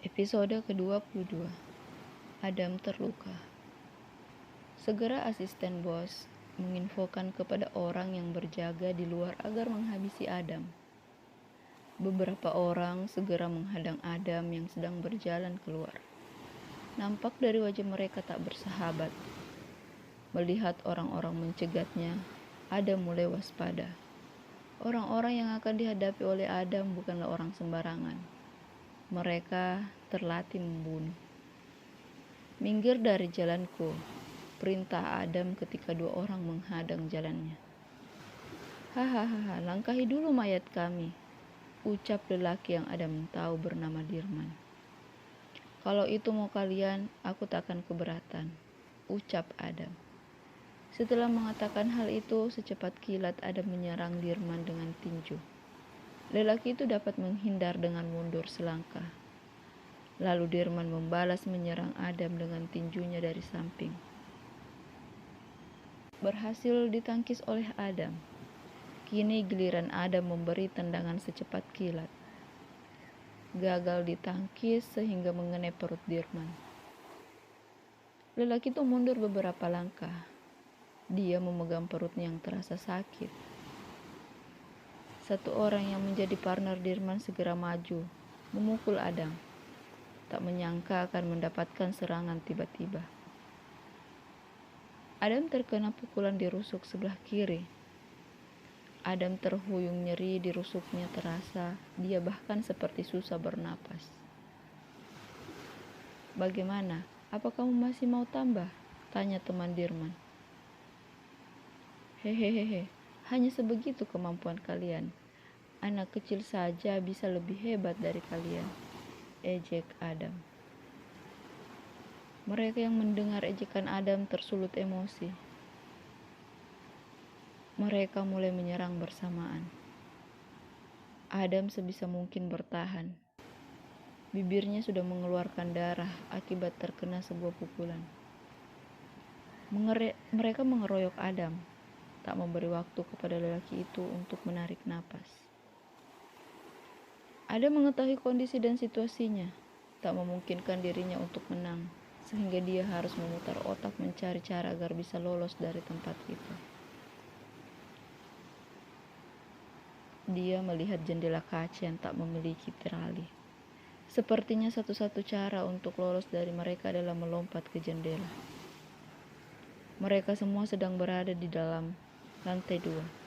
Episode ke-22. Adam terluka. Segera asisten bos menginfokan kepada orang yang berjaga di luar agar menghabisi Adam. Beberapa orang segera menghadang Adam yang sedang berjalan keluar. Nampak dari wajah mereka tak bersahabat. Melihat orang-orang mencegatnya, Adam mulai waspada. Orang-orang yang akan dihadapi oleh Adam bukanlah orang sembarangan. Mereka terlatih membunuh. Minggir dari jalanku, perintah Adam ketika dua orang menghadang jalannya. Hahaha, langkahi dulu mayat kami, ucap lelaki yang Adam tahu bernama Dirman. Kalau itu mau kalian, aku tak akan keberatan, ucap Adam. Setelah mengatakan hal itu, secepat kilat Adam menyerang Dirman dengan tinju. Lelaki itu dapat menghindar dengan mundur selangkah. Lalu Dirman membalas menyerang Adam dengan tinjunya dari samping. Berhasil ditangkis oleh Adam. Kini giliran Adam memberi tendangan secepat kilat. Gagal ditangkis sehingga mengenai perut Dirman. Lelaki itu mundur beberapa langkah. Dia memegang perutnya yang terasa sakit. Satu orang yang menjadi partner Dirman segera maju, memukul Adam. Tak menyangka akan mendapatkan serangan tiba-tiba. Adam terkena pukulan di rusuk sebelah kiri. Adam terhuyung nyeri di rusuknya terasa, dia bahkan seperti susah bernapas. Bagaimana? Apa kamu masih mau tambah? Tanya teman Dirman. Hehehe, hanya sebegitu kemampuan kalian. Anak kecil saja bisa lebih hebat dari kalian, ejek Adam. Mereka yang mendengar ejekan Adam tersulut emosi. Mereka mulai menyerang bersamaan. Adam sebisa mungkin bertahan. Bibirnya sudah mengeluarkan darah akibat terkena sebuah pukulan. Mereka mengeroyok Adam, tak memberi waktu kepada lelaki itu untuk menarik napas. Adam mengetahui kondisi dan situasinya, tak memungkinkan dirinya untuk menang, sehingga dia harus memutar otak mencari cara agar bisa lolos dari tempat itu. Dia melihat jendela kaca yang tak memiliki terali. Sepertinya satu-satu cara untuk lolos dari mereka adalah melompat ke jendela. Mereka semua sedang berada di dalam lantai 2.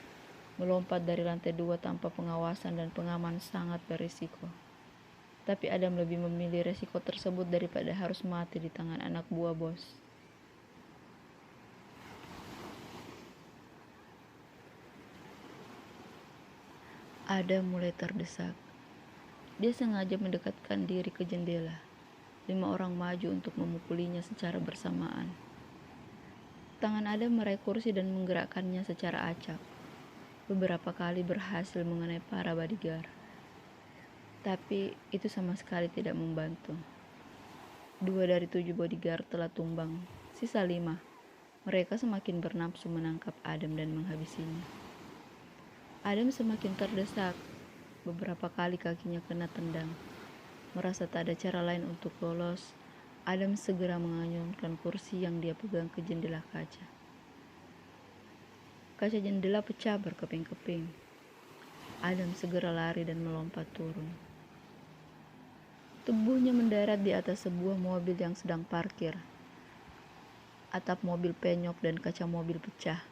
Melompat dari lantai 2 tanpa pengawasan dan pengaman sangat berisiko. Tapi Adam lebih memilih resiko tersebut daripada harus mati di tangan anak buah bos. Adam mulai terdesak. Dia sengaja mendekatkan diri ke jendela. 5 orang maju untuk memukulinya secara bersamaan. Tangan Adam meraih kursi dan menggerakkannya secara acak. Beberapa kali berhasil mengenai para bodyguard. Tapi itu sama sekali tidak membantu. 2 dari 7 bodyguard telah tumbang, sisa 5. Mereka semakin bernafsu menangkap Adam dan menghabisinya. Adam semakin terdesak. Beberapa kali kakinya kena tendang. Merasa tak ada cara lain untuk lolos, Adam segera mengayunkan kursi yang dia pegang ke jendela kaca. Kaca jendela pecah berkeping-keping. Adam segera lari dan melompat turun. Tubuhnya mendarat di atas sebuah mobil yang sedang parkir. Atap mobil penyok dan kaca mobil pecah.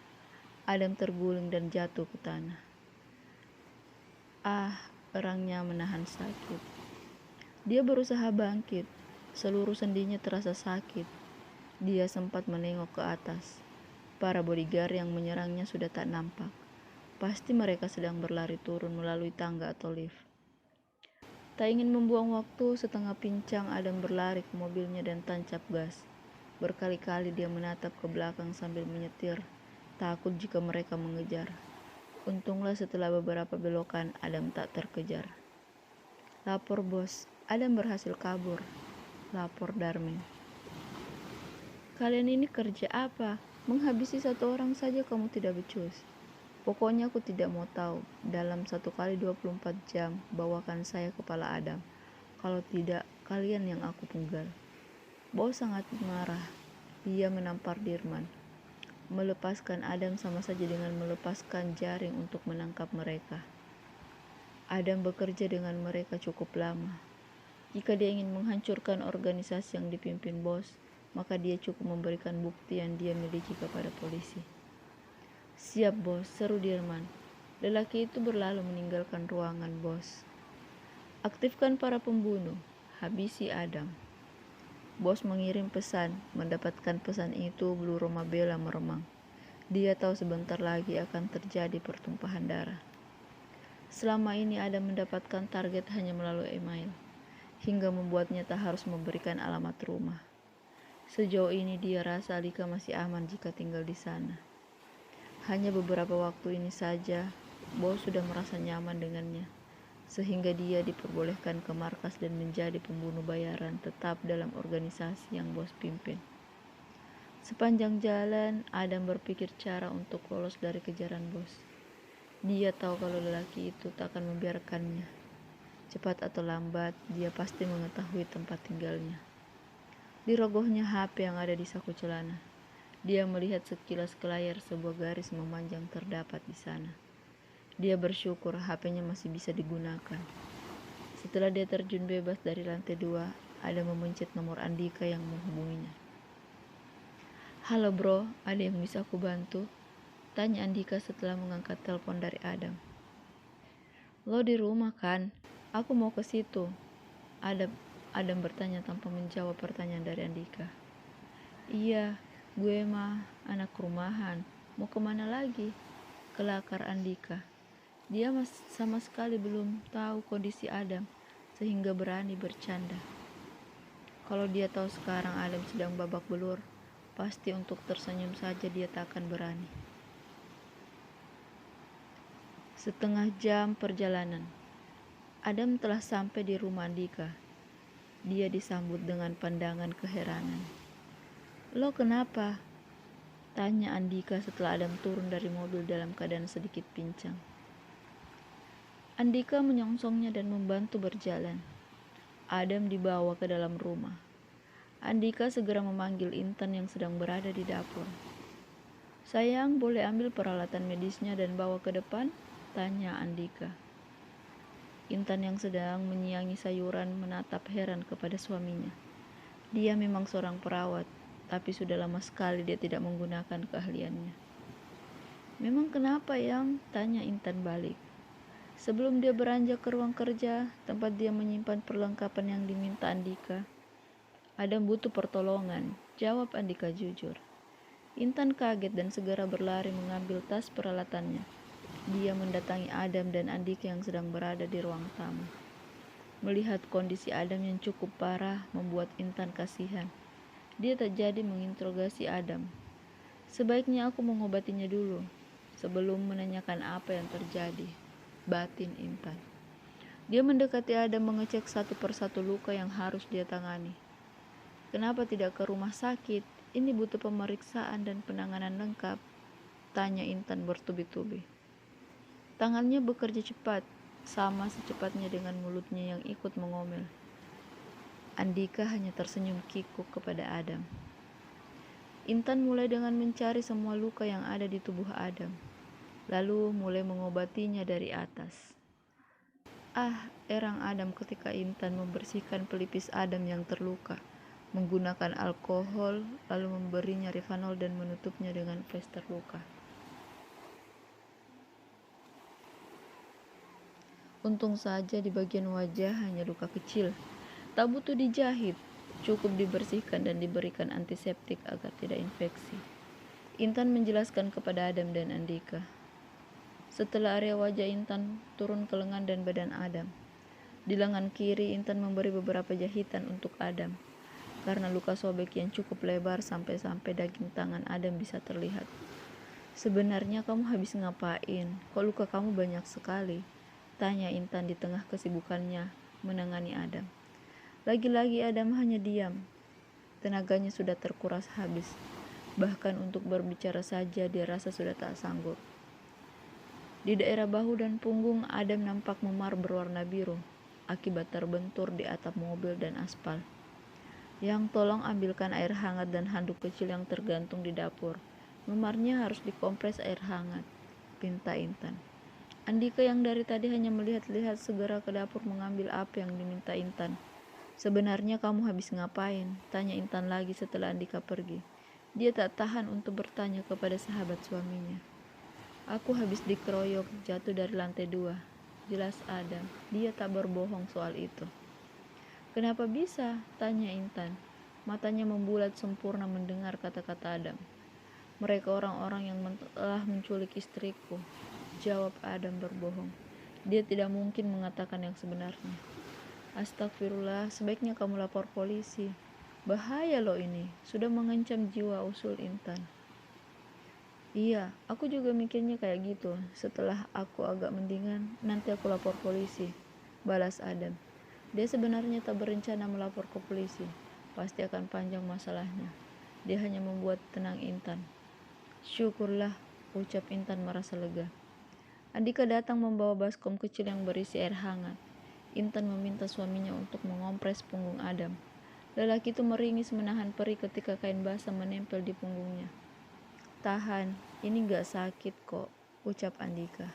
Adam terguling dan jatuh ke tanah. Erangnya menahan sakit. Dia berusaha bangkit. Seluruh sendinya terasa sakit. Dia sempat menengok ke atas. Para bodyguard yang menyerangnya sudah tak nampak. Pasti mereka sedang berlari turun melalui tangga atau lift. Tak ingin membuang waktu, setengah pincang Adam berlari ke mobilnya dan tancap gas. Berkali-kali dia menatap ke belakang sambil menyetir, takut jika mereka mengejar. Untunglah setelah beberapa belokan, Adam tak terkejar. Lapor bos, Adam berhasil kabur. Lapor Darmin. Kalian ini kerja apa? Menghabisi satu orang saja kamu tidak becus. Pokoknya aku tidak mau tahu. Dalam 1 kali 24 jam, bawakan saya kepala Adam. Kalau tidak, kalian yang aku penggal. Bos sangat marah. Dia menampar Dirman. Melepaskan Adam sama saja dengan melepaskan jaring untuk menangkap mereka. Adam bekerja dengan mereka cukup lama. Jika dia ingin menghancurkan organisasi yang dipimpin bos, maka dia cukup memberikan bukti yang dia miliki kepada polisi. Siap bos, seru Dirman. Lelaki itu berlalu meninggalkan ruangan bos. Aktifkan para pembunuh, habisi Adam. Bos mengirim pesan. Mendapatkan pesan itu, Blue Roma Bella meremang. Dia tahu sebentar lagi akan terjadi pertumpahan darah. Selama ini Adam mendapatkan target hanya melalui email, hingga membuatnya tak harus memberikan alamat rumah. Sejauh ini dia rasa Alika masih aman jika tinggal di sana. Hanya beberapa waktu ini saja, bos sudah merasa nyaman dengannya, sehingga dia diperbolehkan ke markas dan menjadi pembunuh bayaran tetap dalam organisasi yang bos pimpin. Sepanjang jalan, Adam berpikir cara untuk lolos dari kejaran bos. Dia tahu kalau lelaki itu tak akan membiarkannya. Cepat atau lambat, dia pasti mengetahui tempat tinggalnya. Dirogohnya HP yang ada di saku celana. Dia melihat sekilas ke layar, sebuah garis memanjang terdapat di sana. Dia bersyukur HP-nya masih bisa digunakan. Setelah dia terjun bebas dari lantai 2, ada memencet nomor Andika yang menghubunginya. Halo bro, ada yang bisa aku bantu? Tanya Andika setelah mengangkat telepon dari Adam. Lo di rumah kan? Aku mau ke situ. Adam bertanya tanpa menjawab pertanyaan dari Andika. Iya, gue mah anak rumahan. Mau kemana lagi? Kelakar Andika. Dia sama sekali belum tahu kondisi Adam, sehingga berani bercanda. Kalau dia tahu sekarang Adam sedang babak belur, pasti untuk tersenyum saja dia tak akan berani. Setengah jam perjalanan, Adam telah sampai di rumah Andika. Dia disambut dengan pandangan keheranan. Lo kenapa? Tanya Andika setelah Adam turun dari mobil dalam keadaan sedikit pincang. Andika menyongsongnya dan membantu berjalan. Adam dibawa ke dalam rumah. Andika segera memanggil Intan yang sedang berada di dapur. Sayang, boleh ambil peralatan medisnya dan bawa ke depan? Tanya Andika. Intan yang sedang menyiangi sayuran menatap heran kepada suaminya. Dia memang seorang perawat, tapi sudah lama sekali dia tidak menggunakan keahliannya. Memang kenapa yang? Tanya Intan balik. Sebelum dia beranjak ke ruang kerja, tempat dia menyimpan perlengkapan yang diminta Andika, Adam butuh pertolongan, jawab Andika jujur. Intan kaget dan segera berlari mengambil tas peralatannya. Dia mendatangi Adam dan Andika yang sedang berada di ruang tamu. Melihat kondisi Adam yang cukup parah membuat Intan kasihan. Dia tak jadi menginterogasi Adam. Sebaiknya aku mengobatinya dulu, sebelum menanyakan apa yang terjadi, batin Intan. Dia mendekati Adam mengecek satu persatu luka yang harus dia tangani. Kenapa tidak ke rumah sakit? Ini butuh pemeriksaan dan penanganan lengkap, tanya Intan bertubi-tubi. Tangannya bekerja cepat, sama secepatnya dengan mulutnya yang ikut mengomel. Andika hanya tersenyum kikuk kepada Adam. Intan mulai dengan mencari semua luka yang ada di tubuh Adam, lalu mulai mengobatinya dari atas. Erang Adam ketika Intan membersihkan pelipis Adam yang terluka, menggunakan alkohol, lalu memberinya Rivanol dan menutupnya dengan plester luka. Untung saja di bagian wajah hanya luka kecil, tak butuh dijahit, cukup dibersihkan dan diberikan antiseptik agar tidak infeksi. Intan menjelaskan kepada Adam dan Andika. Setelah area wajah Intan turun ke lengan dan badan Adam. Di lengan kiri Intan memberi beberapa jahitan untuk Adam, karena luka sobek yang cukup lebar sampai-sampai daging tangan Adam bisa terlihat. Sebenarnya kamu habis ngapain? Kok luka kamu banyak sekali? Tanya Intan di tengah kesibukannya menangani Adam. Lagi-lagi Adam hanya diam. Tenaganya sudah terkuras habis. Bahkan untuk berbicara saja dia rasa sudah tak sanggup. Di daerah bahu dan punggung Adam nampak memar berwarna biru. akibat terbentur di atap mobil dan aspal. Yang tolong ambilkan air hangat dan handuk kecil yang tergantung di dapur. Memarnya harus dikompres air hangat, pinta Intan. Andika yang dari tadi hanya melihat-lihat segera ke dapur mengambil apa yang diminta Intan. Sebenarnya kamu habis ngapain? Tanya Intan lagi setelah Andika pergi. Dia tak tahan untuk bertanya kepada sahabat suaminya. Aku habis dikeroyok, jatuh dari lantai 2. Jelas Adam, dia tak berbohong soal itu. Kenapa bisa? Tanya Intan. Matanya membulat sempurna mendengar kata-kata Adam. Mereka orang-orang yang telah menculik istriku. Jawab Adam berbohong. Dia tidak mungkin mengatakan yang sebenarnya. Astagfirullah, sebaiknya kamu lapor polisi. Bahaya loh ini, sudah mengancam jiwa, usul Intan. Iya, aku juga mikirnya kayak gitu. Setelah aku agak mendingan, nanti aku lapor polisi, balas Adam. Dia sebenarnya tak berencana melapor ke polisi. Pasti akan panjang masalahnya. Dia hanya membuat tenang Intan. Syukurlah, ucap Intan merasa lega. Andika datang membawa baskom kecil yang berisi air hangat. Intan meminta suaminya untuk mengompres punggung Adam. Lelaki itu meringis menahan perih ketika kain basah menempel di punggungnya. Tahan, ini gak sakit kok, ucap Andika.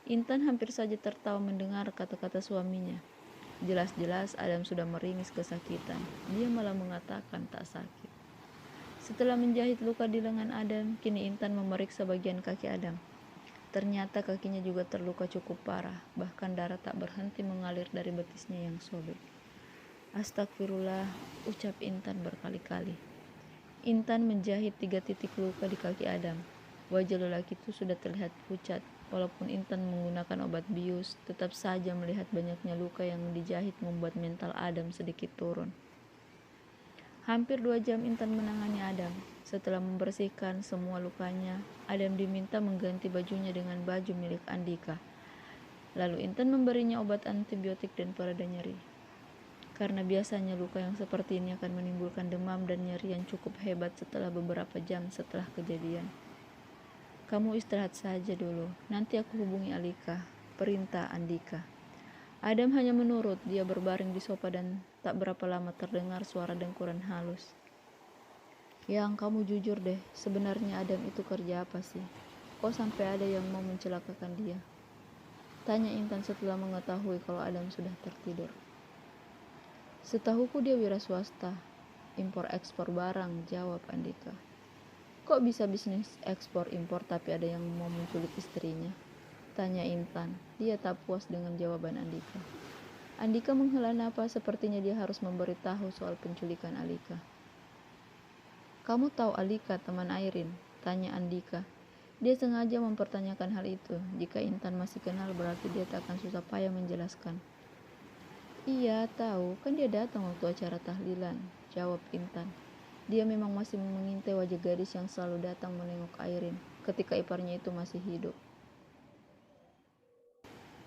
Intan hampir saja tertawa mendengar kata-kata suaminya. Jelas-jelas Adam sudah meringis kesakitan. Dia malah mengatakan tak sakit. Setelah menjahit luka di lengan Adam, kini Intan memeriksa bagian kaki Adam. Ternyata kakinya juga terluka cukup parah, bahkan darah tak berhenti mengalir dari betisnya yang sobek. Astagfirullah, ucap Intan berkali-kali. Intan menjahit 3 titik luka di kaki Adam. Wajah lelaki itu sudah terlihat pucat. Walaupun Intan menggunakan obat bius, tetap saja melihat banyaknya luka yang dijahit membuat mental Adam sedikit turun. Hampir 2 jam Intan menangani Adam. Setelah membersihkan semua lukanya, Adam diminta mengganti bajunya dengan baju milik Andika. Lalu Intan memberinya obat antibiotik dan pereda nyeri. Karena biasanya luka yang seperti ini akan menimbulkan demam dan nyeri yang cukup hebat setelah beberapa jam setelah kejadian. Kamu istirahat saja dulu, nanti aku hubungi Alika, perintah Andika. Adam hanya menurut. Dia berbaring di sofa dan tak berapa lama terdengar suara dengkuran halus. Yang kamu jujur deh, sebenarnya Adam itu kerja apa sih? Kok sampai ada yang mau mencelakakan dia? Tanya Intan setelah mengetahui kalau Adam sudah tertidur. Setahuku dia wira swasta, impor ekspor barang, jawab Andika. Kok bisa bisnis ekspor impor tapi ada yang mau menculik istrinya? Tanya Intan. Dia tak puas dengan jawaban Andika. Andika menghela napas, sepertinya dia harus memberitahu soal penculikan Alika. Kamu tahu Alika, teman Airin? Tanya Andika. Dia sengaja mempertanyakan hal itu. Jika Intan masih kenal, berarti dia tak akan susah payah menjelaskan. Iya, tahu. Kan dia datang waktu acara tahlilan, jawab Intan. Dia memang masih mengintai wajah gadis yang selalu datang menengok Airin ketika iparnya itu masih hidup.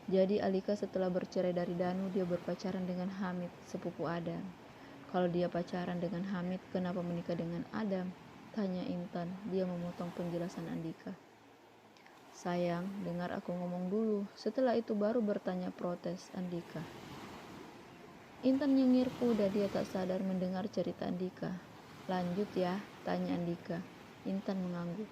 Jadi Alika setelah bercerai dari Danu, dia berpacaran dengan Hamid, sepupu Adam. Kalau dia pacaran dengan Hamid, kenapa menikah dengan Adam? Tanya Intan. Dia memotong penjelasan Andika. Sayang, dengar aku ngomong dulu. Setelah itu baru bertanya, protes Andika. Intan nyengir kuda, dia tak sadar mendengar cerita Andika. Lanjut ya, tanya Andika. Intan mengangguk.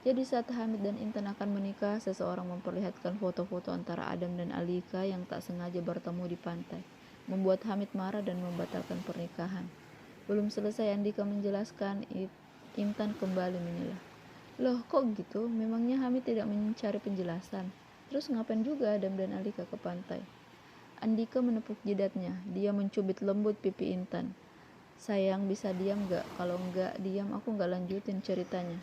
Jadi saat Hamid dan Intan akan menikah, seseorang memperlihatkan foto-foto antara Adam dan Alika yang tak sengaja bertemu di pantai, membuat Hamid marah dan membatalkan pernikahan. Belum selesai Andika menjelaskan, Intan kembali menyelah. Loh kok gitu? Memangnya Hamid tidak mencari penjelasan? Terus ngapain juga Adam dan Alika ke pantai? Andika menepuk jidatnya. Dia mencubit lembut pipi Intan. Sayang, bisa diam gak? Kalau enggak diam, aku gak lanjutin ceritanya,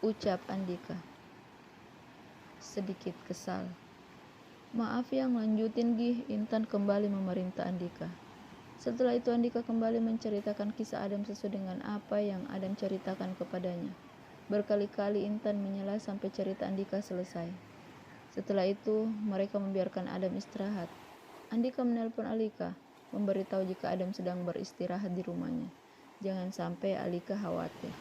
ucap Andika sedikit kesal. Maaf yang lanjutin Gih, Intan kembali memerintah Andika. Setelah itu Andika kembali menceritakan kisah Adam sesuai dengan apa yang Adam ceritakan kepadanya. Berkali-kali Intan menyela sampai cerita Andika selesai. Setelah itu mereka membiarkan Adam istirahat. Andika menelpon Alika, memberitahu jika Adam sedang beristirahat di rumahnya. Jangan sampai Alika khawatir.